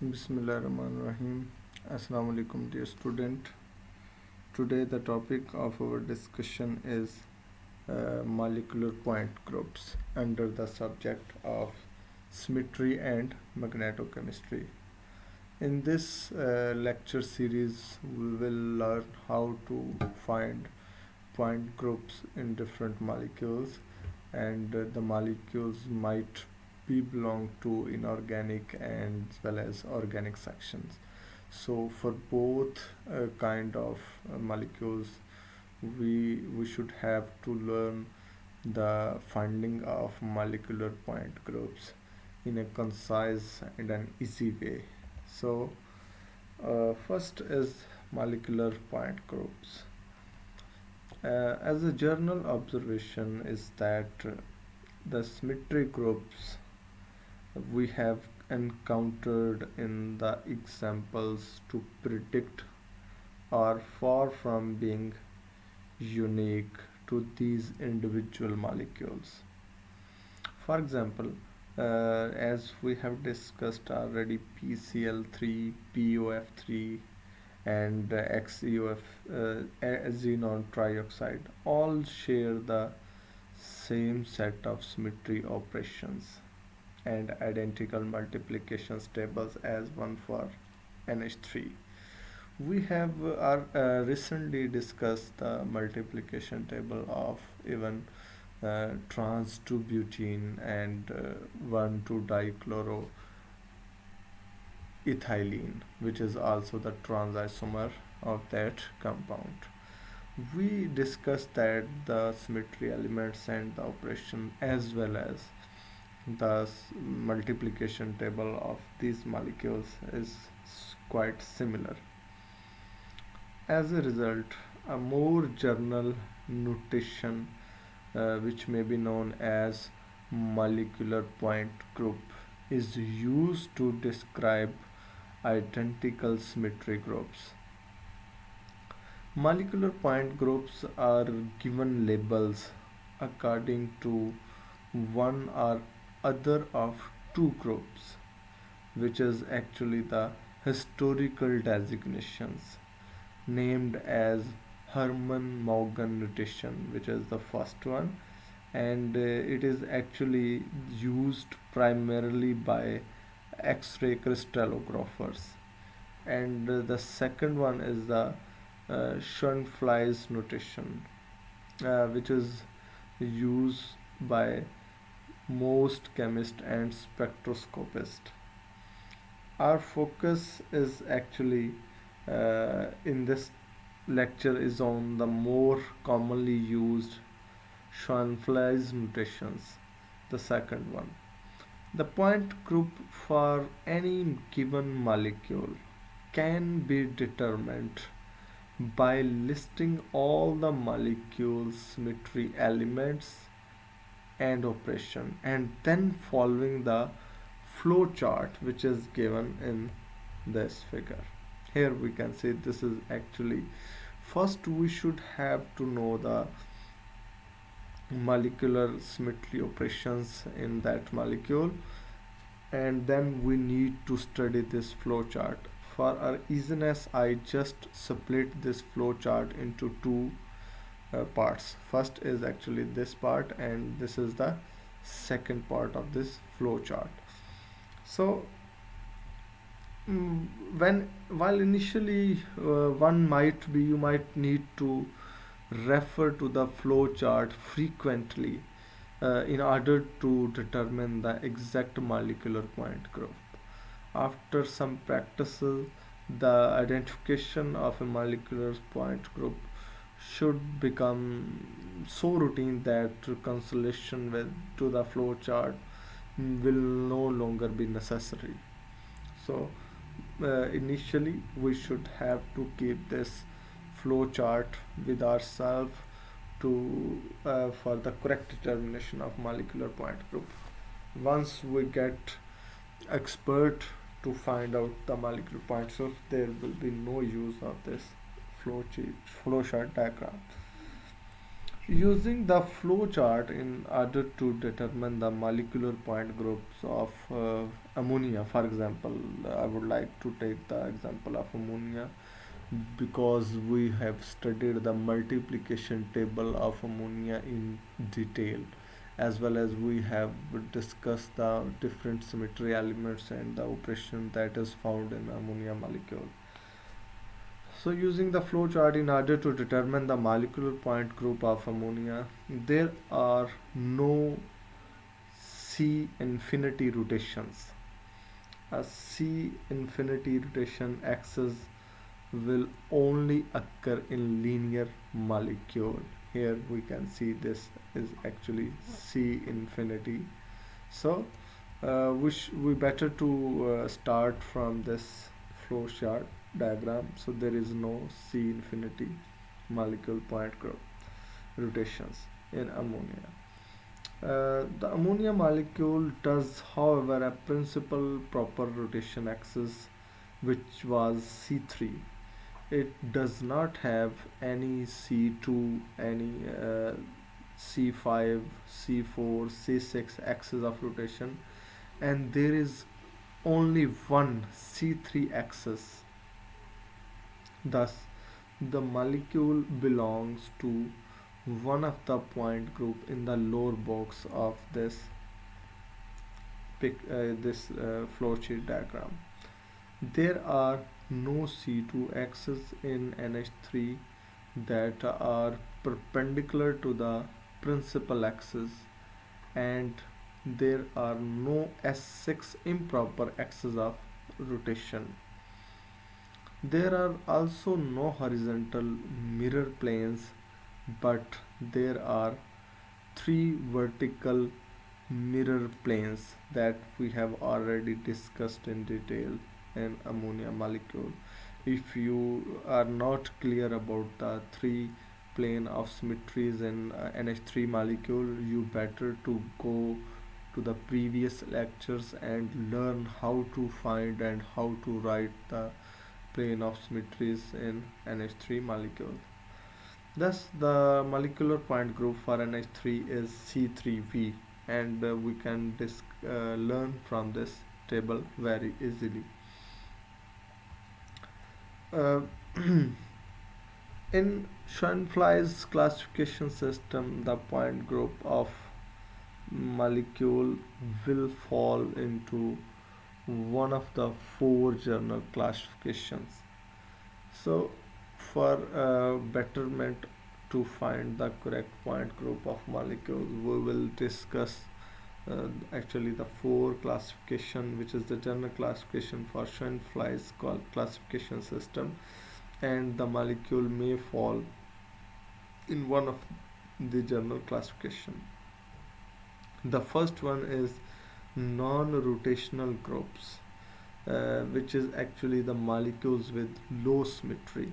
Bismillahirrahmanirrahim. Assalamu alaikum, dear student. Today, the topic of our discussion is molecular point groups under the subject of symmetry and magnetochemistry. In this lecture series, we will learn how to find point groups in different molecules, and the molecules might be belong to inorganic and as well as organic sections. So for both kind of molecules, we should have to learn the finding of molecular point groups in a concise and an easy way. So first is molecular point groups. As a general observation is that the symmetry groups we have encountered in the examples to predict are far from being unique to these individual molecules. For example, as we have discussed already, PCl3, POF3, and XeOF, xenon trioxide, all share the same set of symmetry operations and identical multiplication tables as one for NH3. We have recently discussed the multiplication table of even trans 2-butene and 1,2-dichloroethylene, which is also the trans isomer of that compound. We discussed that the symmetry elements and the operation as well as the multiplication table of these molecules is quite similar. As a result, a more general notation, which may be known as molecular point group, is used to describe identical symmetry groups. Molecular point groups are given labels according to one or other of two groups, which is actually the historical designations named as Hermann-Morgan notation, which is the first one, and it is actually used primarily by X-ray crystallographers. And the second one is the Schoenflies notation, which is used by most chemists and spectroscopists. Our focus is actually in this lecture is on the more commonly used Schoenflies notations, the second one. The point group for any given molecule can be determined by listing all the molecule's symmetry elements and operation and then following the flow chart which is given in this figure. Here we can see this is actually, first we should have to know the molecular symmetry operations in that molecule, and then we need to study this flow chart. For our easiness, I just split this flow chart into two parts. First is actually this part, and this is the second part of this flow chart. So when while initially you might need to refer to the flow chart frequently in order to determine the exact molecular point group. After some practices, the identification of a molecular point group should become so routine that reconciliation with to the flow chart will no longer be necessary. So initially we should have to keep this flow chart with ourselves to for the correct determination of molecular point group. Once we get expert to find out the molecular point group, there will be no use of this flow chart diagram. Using the flow chart in order to determine the molecular point groups of ammonia, for example, I would like to take the example of ammonia because we have studied the multiplication table of ammonia in detail, as well as we have discussed the different symmetry elements and the operation that is found in ammonia molecule. So using the flow chart in order to determine the molecular point group of ammonia, there are no C infinity rotations. A C infinity rotation axis will only occur in linear molecule. Here we can see this is actually C infinity. So we better to start from this flow chart diagram. So there is no C infinity molecule point group rotations in ammonia. The ammonia molecule does, however, a principal proper rotation axis which was C3. It does not have any C2, any C5, C4, C6 axis of rotation, and there is only one C3 axis. Thus, the molecule belongs to one of the point group in the lower box of this flowchart diagram. There are no C2 axes in NH3 that are perpendicular to the principal axis, and there are no S6 improper axes of rotation. There are also no horizontal mirror planes, but there are three vertical mirror planes that we have already discussed in detail in ammonia molecule. If you are not clear about the three plane of symmetries in NH3 molecule, you better to go to the previous lectures and learn how to find and how to write the plane of symmetries in NH3 molecule. Thus, the molecular point group for NH3 is C3V, and we can learn from this table very easily. Uh, in Schoenflies classification system, the point group of molecule will fall into one of the four general classifications. So, for betterment to find the correct point group of molecules, we will discuss actually the four classification, which is the general classification for Schoenflies classification system, and the molecule may fall in one of the general classification. The first one is non-rotational groups, which is actually the molecules with low symmetry.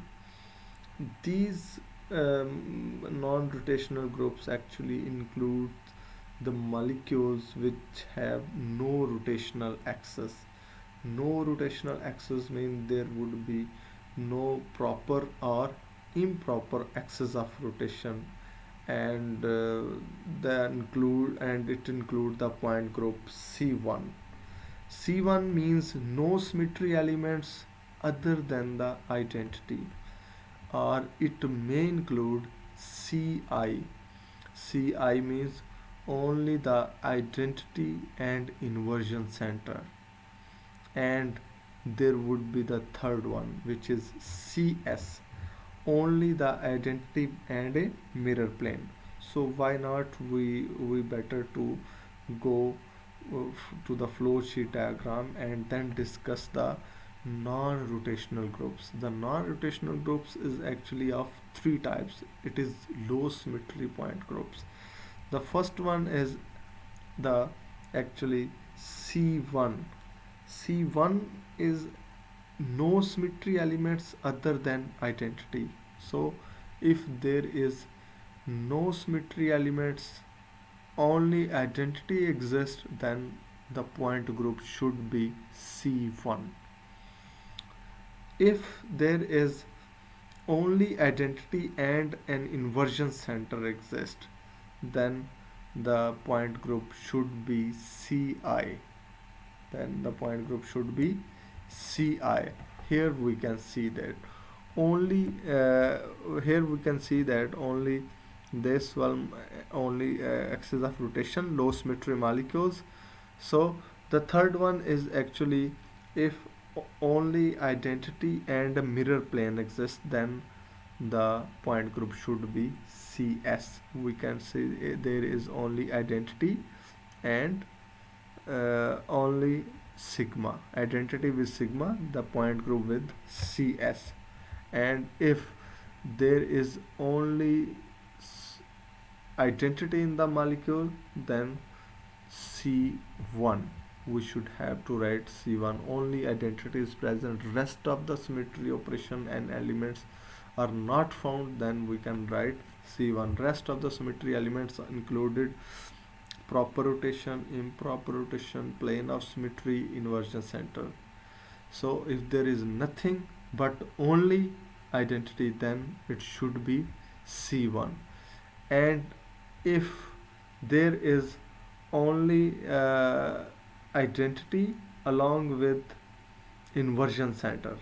These non-rotational groups actually include the molecules which have no rotational axis. No rotational axis means there would be no proper or improper axis of rotation, and it include the point group C1. C1 means no symmetry elements other than the identity, or it may include Ci. Ci means only the identity and inversion center. And there would be the third one, which is CS, only the identity and a mirror plane. So why not we better to go to the flow sheet diagram and then discuss the non-rotational groups. The non-rotational groups is actually of three types. It is low symmetry point groups. The first one is the actually C1. C1 is no symmetry elements other than identity. So if there is no symmetry elements, only identity exists, then the point group should be C1. If there is only identity and an inversion center exist, then the point group should be Ci. Then the point group should be Ci. Here we can see that only here we can see that only this one only axis of rotation, low symmetry molecules. So the third one is actually if only identity and a mirror plane exists, then the point group should be Cs. We can say there is only identity and only sigma, identity with sigma, the point group with Cs. And if there is only identity in the molecule, then C1, we should have to write C1, only identity is present, rest of the symmetry operation and elements are not found, then we can write C1. Rest of the symmetry elements are included proper rotation, improper rotation, plane of symmetry, inversion center. So if there is nothing but only identity, then it should be C1. And if there is only identity along with inversion center,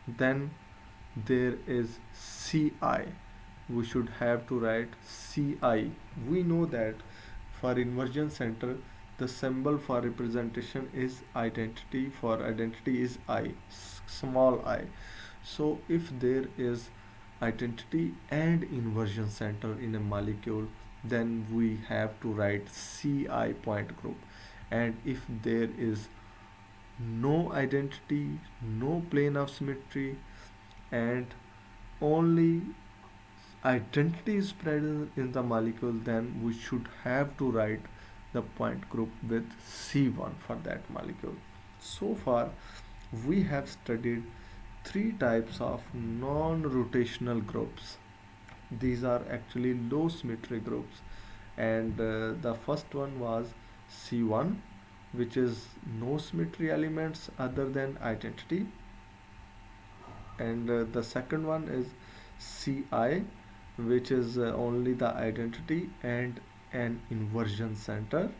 then there is Ci. We should have to write Ci. We know that for inversion center the symbol for representation is identity, for identity is I, small I. So if there is identity and inversion center in a molecule, then we have to write Ci point group. And if there is no identity, no plane of symmetry, and only identity is present in the molecule, then we should have to write the point group with C1 for that molecule. So far we have studied three types of non-rotational groups. These are actually low symmetry groups, and the first one was C1, which is no symmetry elements other than identity, and the second one is Ci, which is only the identity and an inversion center,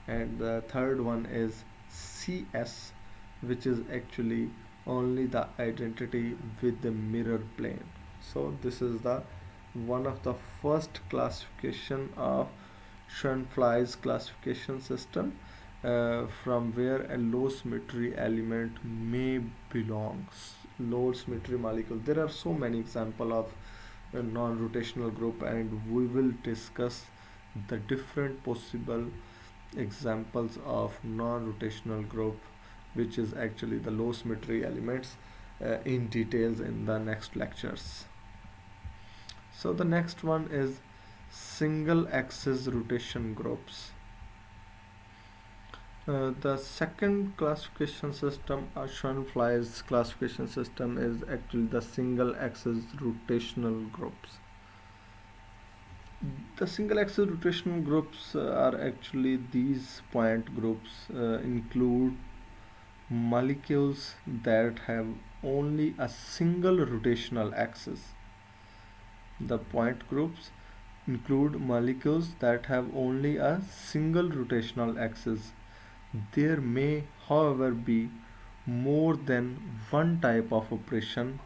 and the third one is Cs, which is actually only the identity with the mirror plane. So this is the one of the first classification of Schoenflies classification system, from where a low symmetry element may belong. Low symmetry molecule, there are so many examples of a non-rotational group, and we will discuss the different possible examples of non-rotational group, which is actually the low symmetry elements, in details in the next lectures. So the next one is single axis rotation groups. The second classification system, Schoenflies classification system, is actually the single axis rotational groups. The single axis rotational groups are actually these point groups, include molecules that have only a single rotational axis. The point groups include molecules that have only a single rotational axis. There may, however, be more than one type of operation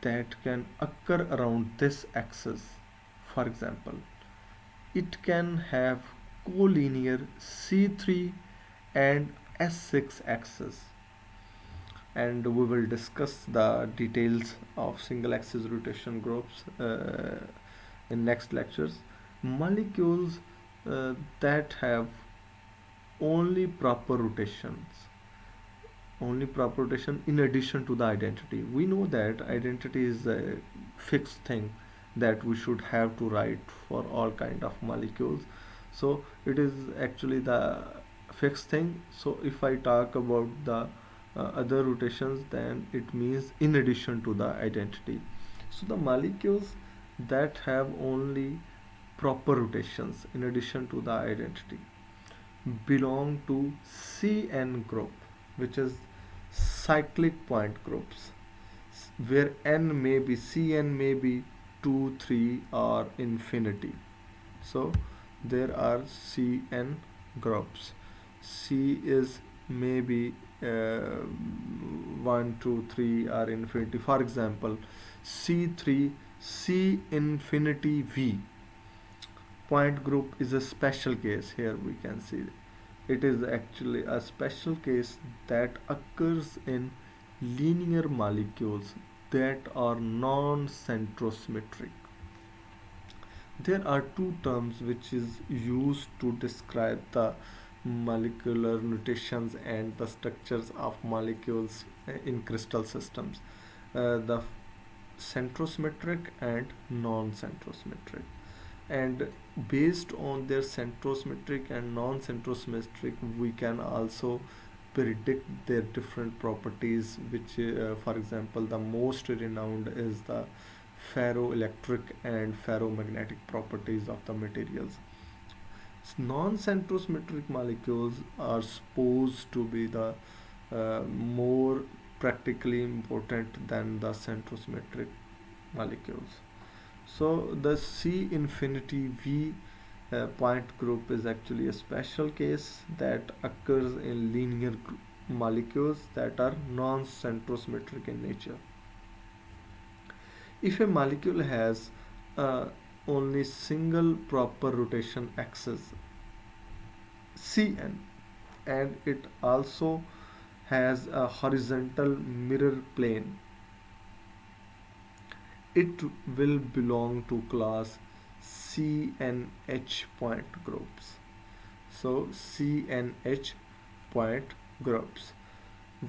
that can occur around this axis. For example, it can have collinear C3 and S6 axis, and we will discuss the details of single axis rotation groups in next lectures. Molecules that have only proper rotations, only proper rotation in addition to the identity. We know that identity is a fixed thing that we should have to write for all kind of molecules, so it is actually the fixed thing. So if I talk about the other rotations, then it means in addition to the identity. So the molecules that have only proper rotations in addition to the identity belong to Cn group, which is cyclic point groups. where n may be Cn may be 2, 3 or infinity. So there are Cn groups. C is maybe 1, 2, 3 or infinity. For example, C3 C infinity V point group is a special case. Here we can see it is actually a special case that occurs in linear molecules that are non-centrosymmetric. There are two terms which is used to describe the molecular notations and the structures of molecules in crystal systems. The centrosymmetric and non-centrosymmetric, and based on their centrosymmetric and non-centrosymmetric we can also predict their different properties, which for example the most renowned is the ferroelectric and ferromagnetic properties of the materials. Non-centrosymmetric molecules are supposed to be the more practically important than the centrosymmetric molecules. So the C infinity V point group is actually a special case that occurs in linear molecules that are non-centrosymmetric in nature. If a molecule has only single proper rotation axis Cn, and it also has a horizontal mirror plane, it will belong to class CNH point groups. So CNH point groups.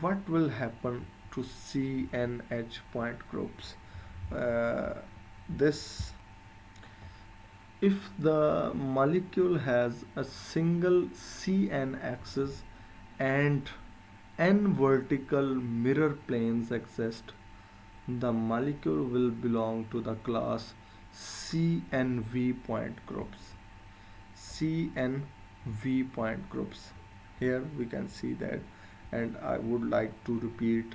What will happen to CNH point groups? This If the molecule has a single Cn axis and n vertical mirror planes exist, the molecule will belong to the class CNV point groups. CNV point groups. Here we can see that, and I would like to repeat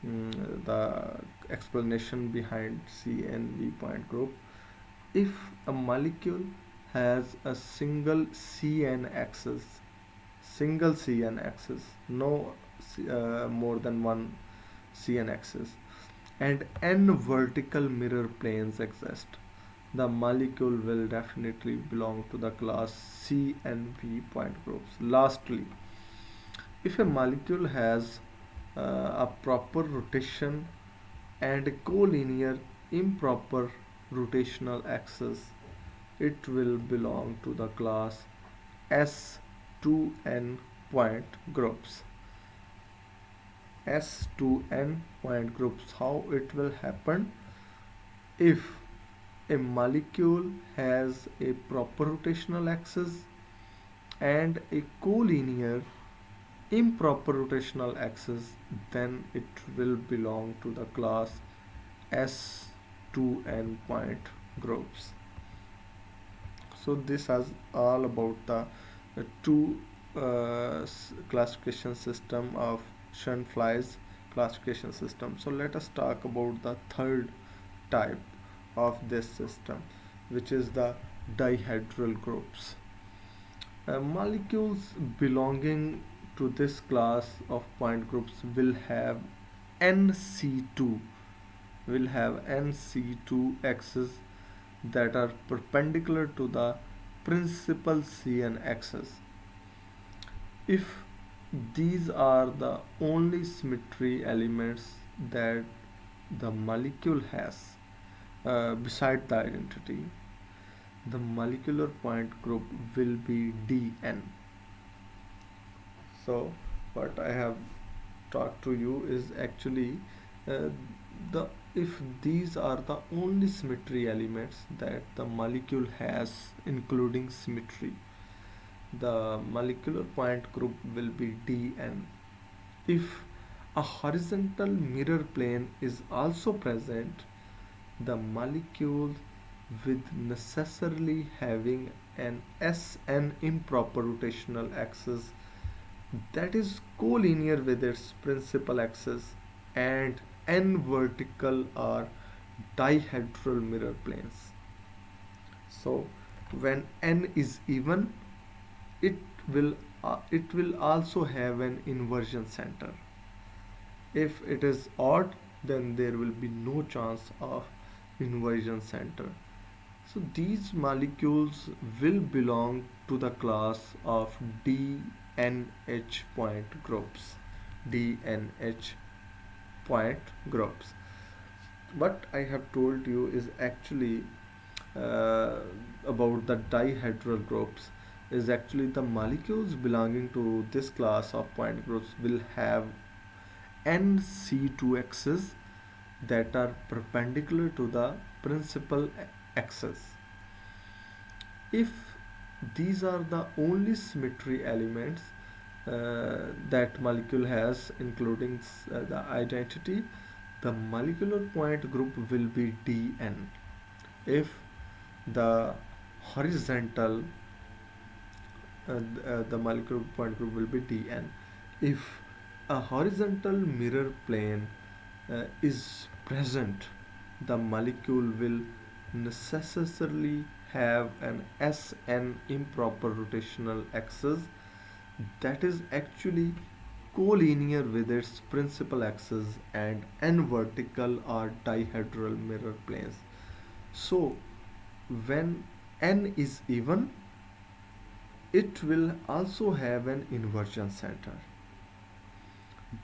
the explanation behind CNV point group. If a molecule has a single Cn axis, no more than one Cn axis, and n vertical mirror planes exist, the molecule will definitely belong to the class CNV point groups. Lastly, if a molecule has a proper rotation and a collinear improper rotational axis, it will belong to the class S2N point groups. S2N point groups. How it will happen? If a molecule has a proper rotational axis and a collinear improper rotational axis, then it will belong to the class S2N point groups. So this is all about the two classification system of Schoenflies classification system. So let us talk about the third type of this system, which is the dihedral groups. Molecules belonging to this class of point groups will have NC2 axes that are perpendicular to the principal Cn axis. If these are the only symmetry elements that the molecule has beside the identity, the molecular point group will be Dn. So what I have taught to you is actually uh, the if these are the only symmetry elements that the molecule has, including symmetry, the molecular point group will be Dn. If a horizontal mirror plane is also present, the molecule with necessarily having an Sn improper rotational axis that is collinear with its principal axis and n vertical or dihedral mirror planes. So when n is even, it it will also have an inversion center. If it is odd, then there will be no chance of inversion center. So these molecules will belong to the class of DNH point groups. DNH point groups. What I have told you is actually uh, about the dihedral groups, is actually the molecules belonging to this class of point groups will have NC2 axes that are perpendicular to the principal axis. If these are the only symmetry elements that molecule has, including the identity, the molecular point group will be Dn. If the horizontal the molecular point group will be Dn. If a horizontal mirror plane is present, the molecule will necessarily have an Sn improper rotational axis that is actually collinear with its principal axis and n vertical or dihedral mirror planes. So when n is even, it will also have an inversion center.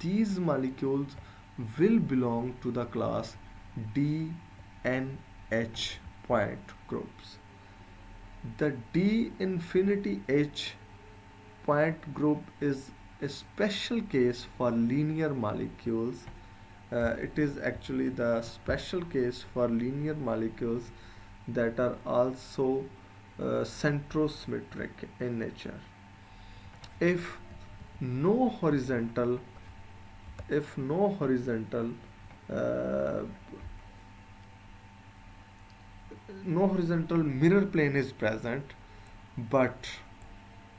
These molecules will belong to the class DNH point groups. The D infinity H point group is a special case for linear molecules. It is actually the special case for linear molecules that are also centrosymmetric in nature. If no horizontal, if no horizontal, uh, no horizontal mirror plane is present, but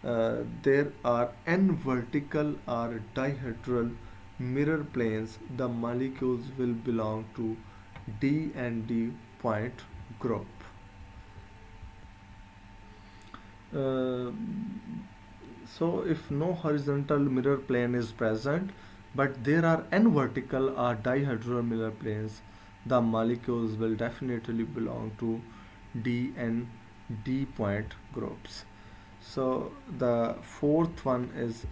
there are n vertical or dihedral mirror planes, the molecules will belong to D and D point group. Uh, so if no horizontal mirror plane is present, but there are n vertical or dihedral mirror planes, the molecules will definitely belong to D and D point groups. So the fourth one is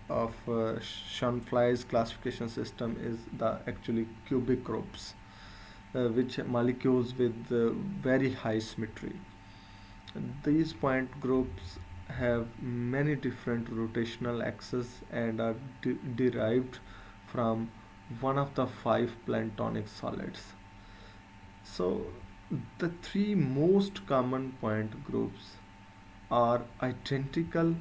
of Schoenflies classification system is the actually cubic groups, which molecules with very high symmetry. These point groups have many different rotational axes and are derived from one of the five planktonic solids. So the three most common point groups are identical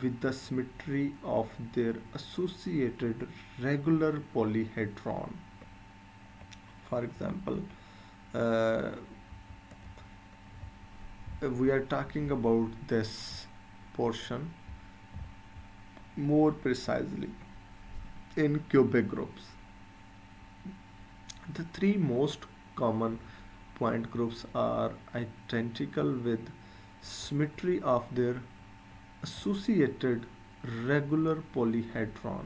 with the symmetry of their associated regular polyhedron. For example, uh, we are talking about this portion more precisely in cubic groups. The three most common point groups are identical with symmetry of their associated regular polyhedron.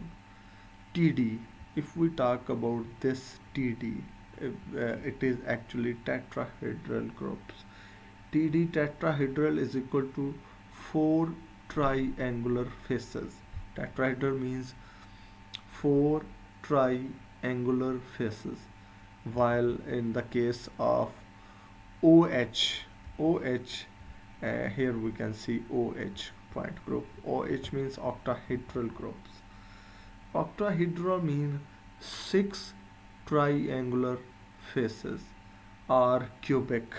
TD, if we talk about this TD, it is actually tetrahedral groups. TD tetrahedral is equal to four triangular faces. Tetrahedral means four triangular faces, while in the case of OH, OH, here we can see OH point group. OH means octahedral groups. Octahedral means six triangular faces or cubic.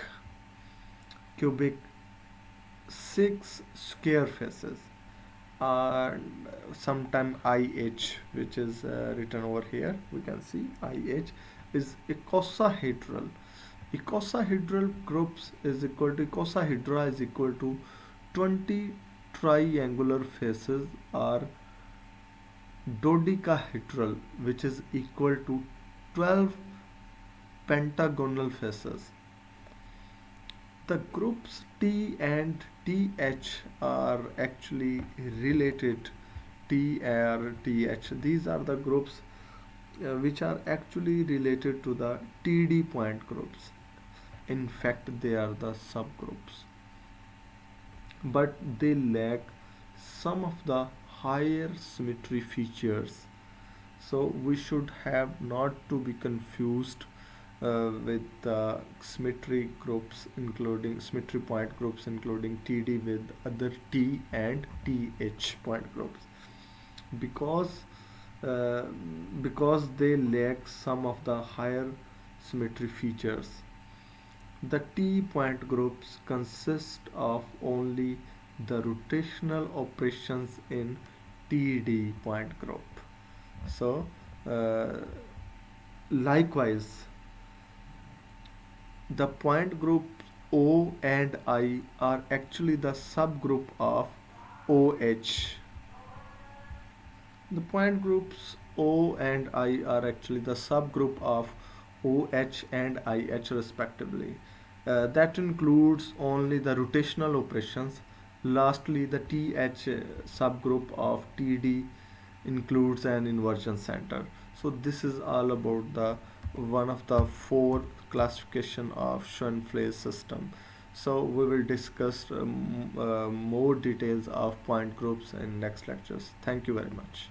Cubic, six square faces. And sometime IH, which is written over here, we can see IH is icosahedral. Icosahedral groups is equal to, icosahedra is equal to 20 triangular faces or dodecahedral, which is equal to 12 pentagonal faces. The groups T and TH are actually related. T R T H. These are the groups which are actually related to the TD point groups. In fact, they are the subgroups, but they lack some of the higher symmetry features. So we should have not to be confused with the symmetry groups, including symmetry point groups including TD with other T and TH point groups, because uh, because they lack some of the higher symmetry features. The T point groups consist of only the rotational operations in TD point group. So, uh, likewise, the point groups O and I are actually the subgroup of OH. The point groups O and I are actually the subgroup of OH and IH respectively. That includes only the rotational operations. Lastly, the TH subgroup of TD includes an inversion center. So this is all about the one of the four classification of Schoenfeld system. So we will discuss more details of point groups in next lectures. Thank you very much.